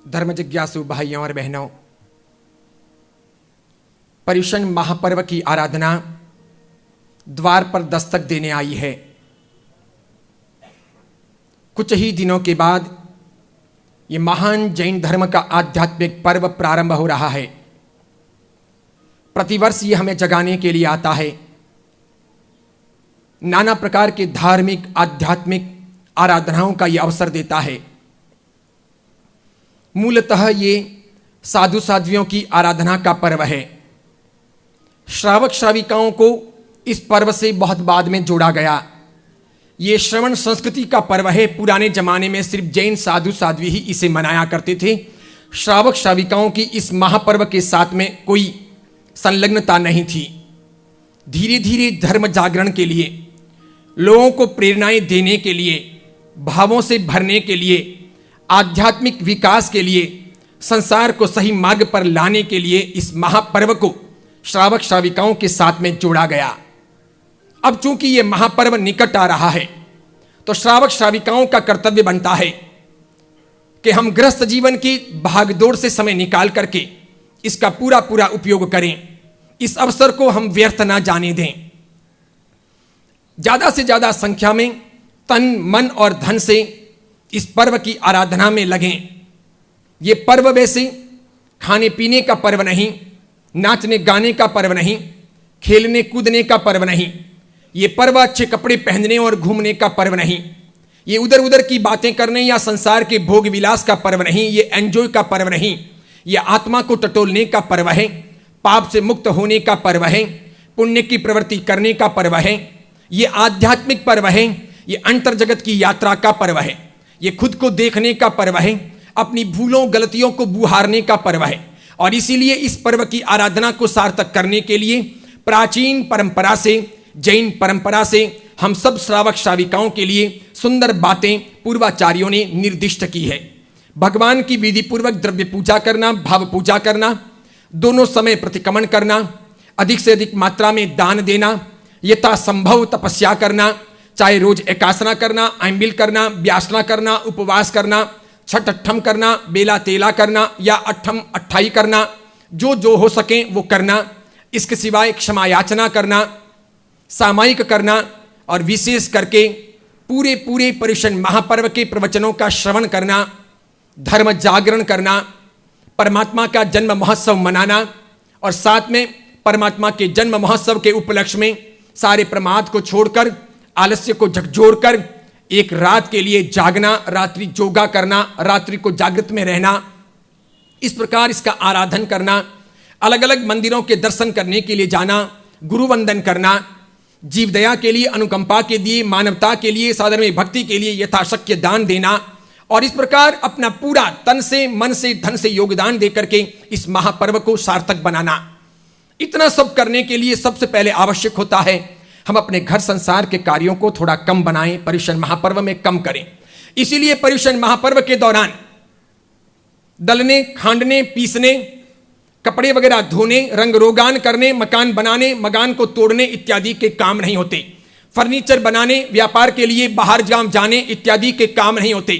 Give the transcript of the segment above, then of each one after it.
धर्म जिज्ञासु भाइयों और बहनों, पर्युषण महापर्व की आराधना द्वार पर दस्तक देने आई है। कुछ ही दिनों के बाद ये महान जैन धर्म का आध्यात्मिक पर्व प्रारंभ हो रहा है। प्रतिवर्ष ये हमें जगाने के लिए आता है, नाना प्रकार के धार्मिक आध्यात्मिक आराधनाओं का ये अवसर देता है। मूलतः ये साधु साध्वियों की आराधना का पर्व है। श्रावक श्राविकाओं को इस पर्व से बहुत बाद में जोड़ा गया। ये श्रवण संस्कृति का पर्व है। पुराने जमाने में सिर्फ जैन साधु साध्वी ही इसे मनाया करते थे। श्रावक श्राविकाओं की इस महापर्व के साथ में कोई संलग्नता नहीं थी। धीरे धीरे धर्म जागरण के लिए, लोगों को प्रेरणाएं देने के लिए, भावों से भरने के लिए, आध्यात्मिक विकास के लिए, संसार को सही मार्ग पर लाने के लिए इस महापर्व को श्रावक श्राविकाओं के साथ में जोड़ा गया। अब चूंकि ये महापर्व निकट आ रहा है तो श्रावक श्राविकाओं का कर्तव्य बनता है कि हम गृहस्थ जीवन की भागदौड़ से समय निकाल करके इसका पूरा पूरा उपयोग करें। इस अवसर को हम व्यर्थ ना जाने दें। ज्यादा से ज्यादा संख्या में तन मन और धन से इस पर्व की आराधना में लगें। ये पर्व वैसे खाने पीने का पर्व नहीं, नाचने गाने का पर्व नहीं, खेलने कूदने का पर्व नहीं। ये पर्व अच्छे कपड़े पहनने और घूमने का पर्व नहीं। ये उधर उधर की बातें करने या संसार के भोग विलास का पर्व नहीं। ये एंजॉय का पर्व नहीं। ये आत्मा को टटोलने का पर्व है, पाप से मुक्त होने का पर्व है, पुण्य की प्रवृत्ति करने का पर्व है। ये आध्यात्मिक पर्व है। ये अंतर जगत की यात्रा का पर्व है। ये खुद को देखने का पर्व है, अपनी भूलों गलतियों को बुहारने का पर्व है। और इसीलिए इस पर्व की आराधना को सार्थक करने के लिए प्राचीन परंपरा से, जैन परंपरा से हम सब श्रावक श्राविकाओं के लिए सुंदर बातें पूर्वाचार्यों ने निर्दिष्ट की है। भगवान की विधि पूर्वक द्रव्य पूजा करना, भाव पूजा करना, दोनों समय प्रतिक्रमण करना, अधिक से अधिक मात्रा में दान देना, यथासंभव तपस्या करना, चाहे रोज एकासना करना, आइंबिल करना, व्यासना करना, उपवास करना, छठ अट्ठम करना, बेला तेला करना या अट्ठम अट्ठाई करना, जो हो सके वो करना। इसके सिवाय क्षमा याचना करना, सामायिक करना और विशेष करके पूरे पर्युषण महापर्व के प्रवचनों का श्रवण करना, धर्म जागरण करना, परमात्मा का जन्म महोत्सव मनाना और साथ में परमात्मा के जन्म महोत्सव के उपलक्ष्य में सारे प्रमाद को छोड़कर, आलस्य को झकझोरकर एक रात के लिए जागना, रात्रि जोगा करना, रात्रि को जागृत में रहना, इस प्रकार इसका आराधन करना, अलग अलग मंदिरों के दर्शन करने के लिए जाना, गुरु वंदन करना, जीव दया के लिए, अनुकंपा के लिए, मानवता के लिए, साधन में भक्ति के लिए यथाशक्य दान देना और इस प्रकार अपना पूरा तन से, मन से, धन से योगदान देकर के इस महापर्व को सार्थक बनाना। इतना सब करने के लिए सबसे पहले आवश्यक होता है हम अपने घर संसार के कार्यों को थोड़ा कम बनाएं, पर्युषण महापर्व में कम करें। इसीलिए पर्युषण महापर्व के दौरान दलने, खांडने, पीसने, कपड़े वगैरह धोने, रंग रोगान करने, मकान बनाने, मकान को तोड़ने इत्यादि के काम नहीं होते। फर्नीचर बनाने, व्यापार के लिए बाहर जाने इत्यादि के काम नहीं होते।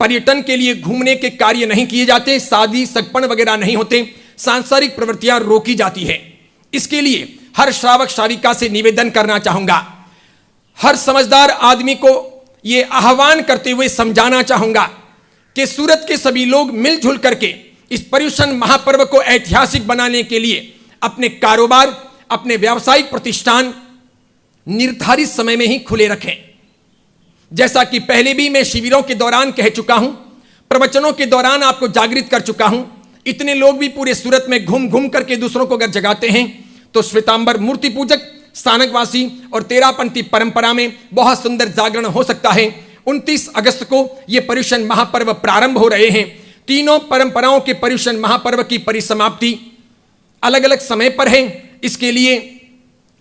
पर्यटन के लिए घूमने के कार्य नहीं किए जाते। शादी सगपन वगैरह नहीं होते। सांसारिक प्रवृत्तियां रोकी जाती है। इसके लिए हर श्रावक श्राविका से निवेदन करना चाहूंगा, हर समझदार आदमी को यह आह्वान करते हुए समझाना चाहूंगा कि सूरत के सभी लोग मिलजुल करके इस पर्युषण महापर्व को ऐतिहासिक बनाने के लिए अपने कारोबार, अपने व्यावसायिक प्रतिष्ठान निर्धारित समय में ही खुले रखें। जैसा कि पहले भी मैं शिविरों के दौरान कह चुका हूं, प्रवचनों के दौरान आपको जागृत कर चुका हूं। इतने लोग भी पूरे सूरत में घूम घूम करके दूसरों को अगर जगाते हैं तो श्वेतांबर मूर्ति पूजक, स्थानकवासी और तेरापंथी परंपरा में बहुत सुंदर जागरण हो सकता है। 29 अगस्त को यह पर्युषण महापर्व प्रारंभ हो रहे हैं। तीनों परंपराओं के पर्युषण महापर्व की परिसमाप्ति अलग अलग समय पर है। इसके लिए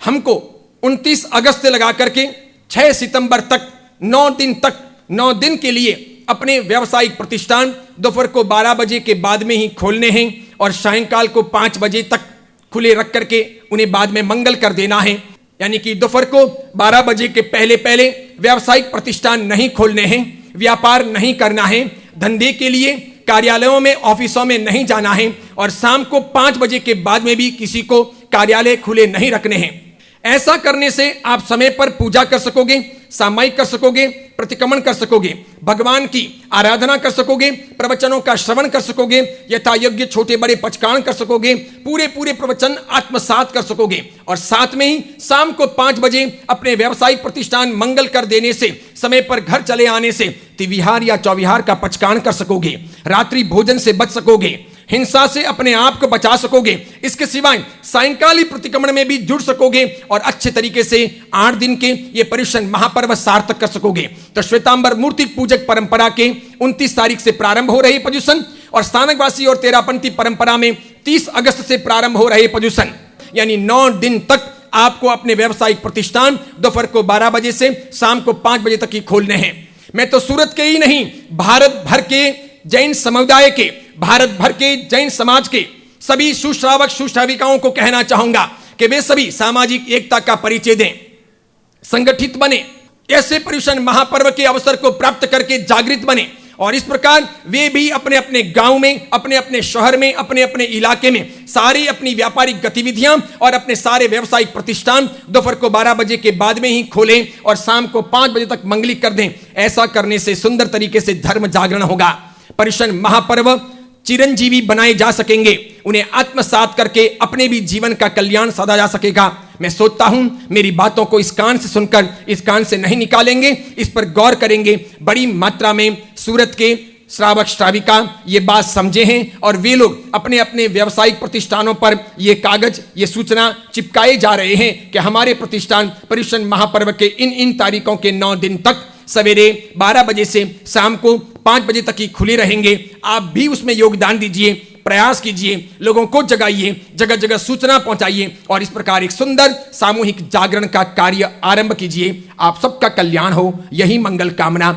हमको 29 अगस्त से लगा करके 6 सितंबर तक 9 दिन के लिए अपने व्यावसायिक प्रतिष्ठान दोपहर को 12 बजे के बाद में ही खोलने हैं और सायंकाल को 5 बजे तक खुले रख करके उन्हें बाद में मंगल कर देना है। यानी कि दोपहर को 12 बजे के पहले व्यावसायिक प्रतिष्ठान नहीं खोलने हैं, व्यापार नहीं करना है। धंधे के लिए कार्यालयों में, ऑफिसों में नहीं जाना है और शाम को 5 बजे के बाद में भी किसी को कार्यालय खुले नहीं रखने हैं। ऐसा करने से आप समय पर पूजा कर सकोगे, सामायिक कर सकोगे, प्रतिक्रमण कर सकोगे, भगवान की आराधना कर सकोगे, प्रवचनों का श्रवण कर सकोगे, यथा योग्य छोटे बड़े पचकान कर सकोगे, पूरे प्रवचन आत्मसात कर सकोगे और साथ में ही शाम को 5 बजे अपने व्यावसायिक प्रतिष्ठान मंगल कर देने से, समय पर घर चले आने से त्रिविहार या चौविहार का पचकान कर सकोगे, रात्रि भोजन से बच सकोगे, हिंसा से अपने आप को बचा सकोगे। इसके सिवाय सायंकालीन प्रतिक्रमण में भी जुड़ सकोगे और अच्छे तरीके से 8 दिन के ये पर्युषण महापर्व सार्थक कर सकोगे। तो श्वेतांबर मूर्ति पूजक परंपरा के 29 तारीख से प्रारंभ हो रहे पर्युषण और स्थानकवासी और तेरापंथी परंपरा में 30 अगस्त से प्रारंभ हो रहे पर्युषण, यानी 9 दिन तक आपको अपने व्यावसायिक प्रतिष्ठान दोपहर को 12 बजे से शाम को 5 बजे तक ही खोलने हैं। मैं तो सूरत के ही नहीं, भारत भर के जैन समुदाय के, भारत भर के जैन समाज के सभी सुश्रावक सुश्राविकाओं को कहना चाहूंगा कि वे सभी सामाजिक एकता का परिचय दें, संगठित बने, ऐसे पर्युषण महापर्व के अवसर को प्राप्त करके जागृत बने और इस प्रकार वे भी अपने अपने गांव में, अपने अपने शहर में, अपने अपने इलाके में सारी अपनी व्यापारिक गतिविधियां और अपने सारे व्यावसायिक प्रतिष्ठान दोपहर को 12 बजे के बाद में ही खोलें और शाम को 5 बजे तक मंगलिक कर दें। ऐसा करने से सुंदर तरीके से धर्म जागरण होगा, पर्युषण महापर्व चिरंजीवी बनाए जा सकेंगे, उन्हें आत्मसात करके अपने भी जीवन का कल्याण साधा जा सकेगा। मैं सोचता हूं मेरी बातों को इस कान से सुनकर इस कान से नहीं निकालेंगे, इस पर गौर करेंगे। बड़ी मात्रा में सूरत के श्रावक श्राविका ये बात समझे हैं और वे लोग अपने अपने व्यावसायिक प्रतिष्ठानों पर ये कागज, ये सूचना चिपकाए जा रहे हैं कि हमारे प्रतिष्ठान पर्युषण महापर्व के इन तारीखों के 9 दिन तक सवेरे 12 बजे से शाम को 5 बजे तक ही खुले रहेंगे। आप भी उसमें योगदान दीजिए, प्रयास कीजिए, लोगों को जगाइए, जगह जगह सूचना पहुंचाइए और इस प्रकार एक सुंदर सामूहिक जागरण का कार्य आरंभ कीजिए। आप सबका कल्याण हो, यही मंगल कामना।